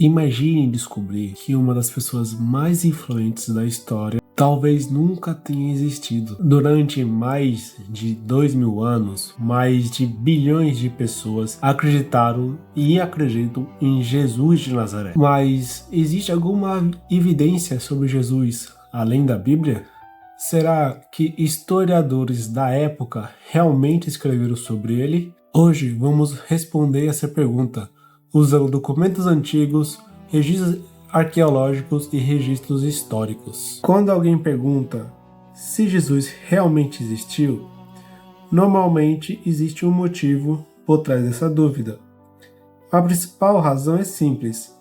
Imagine descobrir que uma das pessoas mais influentes da história talvez nunca tenha existido. Durante mais de 2000 anos, mais de bilhões de pessoas acreditaram e acreditam em Jesus de Nazaré. Mas existe alguma evidência sobre Jesus além da Bíblia? Será que historiadores da época realmente escreveram sobre ele? Hoje vamos responder essa pergunta usando documentos antigos, registros arqueológicos e registros históricos. Quando alguém pergunta se Jesus realmente existiu, normalmente existe um motivo por trás dessa dúvida. A principal razão é simples.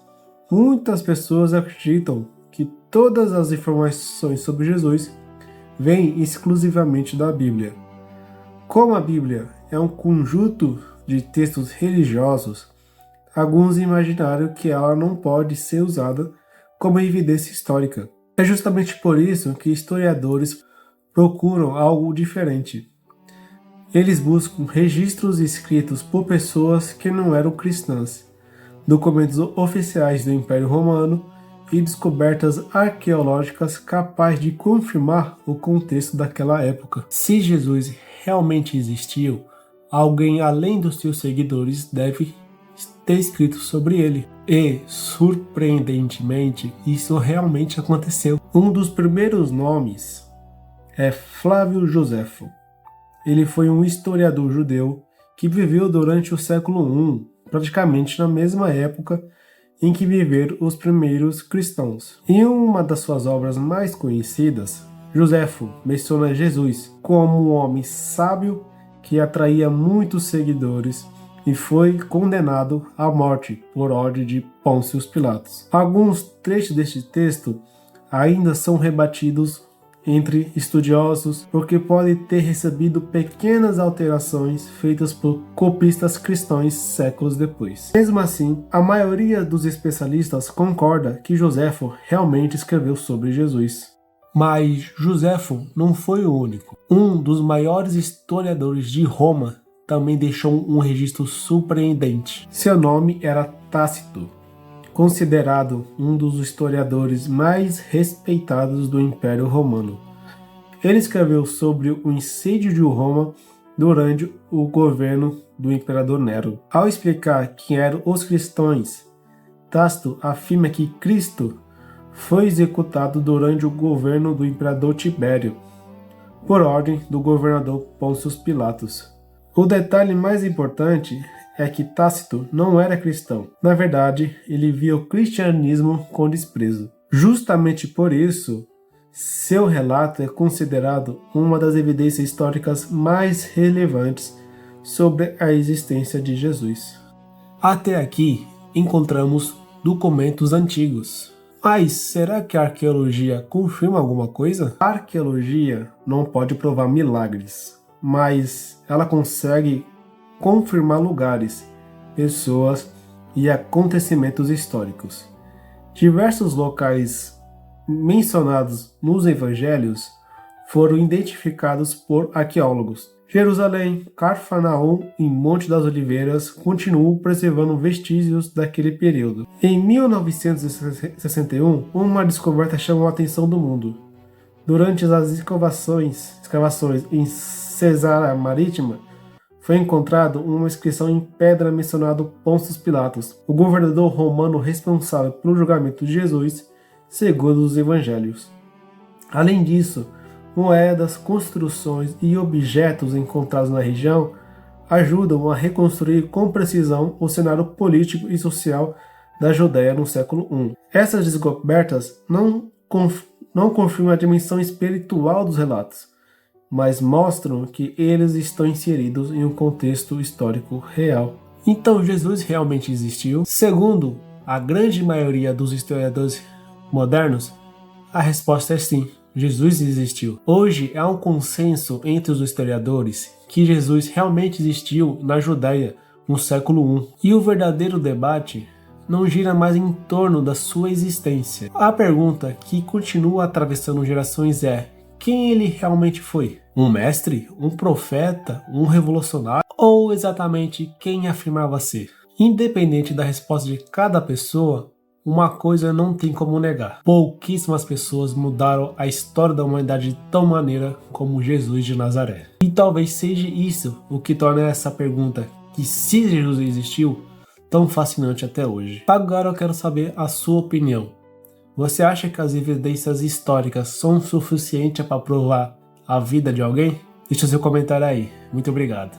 Muitas pessoas acreditam que todas as informações sobre Jesus vêm exclusivamente da Bíblia. Como a Bíblia é um conjunto de textos religiosos, alguns imaginaram que ela não pode ser usada como evidência histórica. É justamente por isso que historiadores procuram algo diferente. Eles buscam registros escritos por pessoas que não eram cristãs, documentos oficiais do Império Romano e descobertas arqueológicas capazes de confirmar o contexto daquela época. Se Jesus realmente existiu, alguém além dos seus seguidores deve ter escrito sobre ele. E, surpreendentemente, isso realmente aconteceu. Um dos primeiros nomes é Flávio Joséfo. Ele foi um historiador judeu que viveu durante o século I, praticamente na mesma época em que viveram os primeiros cristãos. Em uma das suas obras mais conhecidas, Joséfo menciona Jesus como um homem sábio que atraía muitos seguidores e foi condenado à morte por ordem de Pôncio Pilatos. Alguns trechos deste texto ainda são rebatidos entre estudiosos porque podem ter recebido pequenas alterações feitas por copistas cristãos séculos depois. Mesmo assim, a maioria dos especialistas concorda que Joséfo realmente escreveu sobre Jesus. Mas Joséfo não foi o único. Um dos maiores historiadores de Roma também deixou um registro surpreendente. Seu nome era Tácito, considerado um dos historiadores mais respeitados do Império Romano. Ele escreveu sobre o incêndio de Roma durante o governo do imperador Nero. Ao explicar quem eram os cristãos, Tácito afirma que Cristo foi executado durante o governo do imperador Tibério, por ordem do governador Pôncio Pilatos. O detalhe mais importante é que Tácito não era cristão. Na verdade, ele via o cristianismo com desprezo. Justamente por isso, seu relato é considerado uma das evidências históricas mais relevantes sobre a existência de Jesus. Até aqui, encontramos documentos antigos. Mas será que a arqueologia confirma alguma coisa? A arqueologia não pode provar milagres, mas ela consegue confirmar lugares, pessoas e acontecimentos históricos. Diversos locais mencionados nos evangelhos foram identificados por arqueólogos. Jerusalém, Cafarnaum e Monte das Oliveiras continuam preservando vestígios daquele período. Em 1961, uma descoberta chamou a atenção do mundo. Durante as escavações em Cesárea Marítima, foi encontrado uma inscrição em pedra mencionando Pôncio Pilatos, o governador romano responsável pelo julgamento de Jesus, segundo os evangelhos. Além disso, moedas, construções e objetos encontrados na região ajudam a reconstruir com precisão o cenário político e social da Judéia no século I. Essas descobertas não confirmam a dimensão espiritual dos relatos, mas mostram que eles estão inseridos em um contexto histórico real. Então Jesus realmente existiu? Segundo a grande maioria dos historiadores modernos, a resposta é sim. Jesus existiu. Hoje há um consenso entre os historiadores que Jesus realmente existiu na Judéia no século I. E o verdadeiro debate não gira mais em torno da sua existência. A pergunta que continua atravessando gerações é: quem ele realmente foi? Um mestre? Um profeta? Um revolucionário? Ou exatamente quem afirmava ser? Independente da resposta de cada pessoa, uma coisa não tem como negar: pouquíssimas pessoas mudaram a história da humanidade de tão maneira como Jesus de Nazaré. E talvez seja isso o que torna essa pergunta, que se Jesus existiu, tão fascinante até hoje. Agora eu quero saber a sua opinião. Você acha que as evidências históricas são suficientes para provar a vida de alguém? Deixa seu comentário aí. Muito obrigado.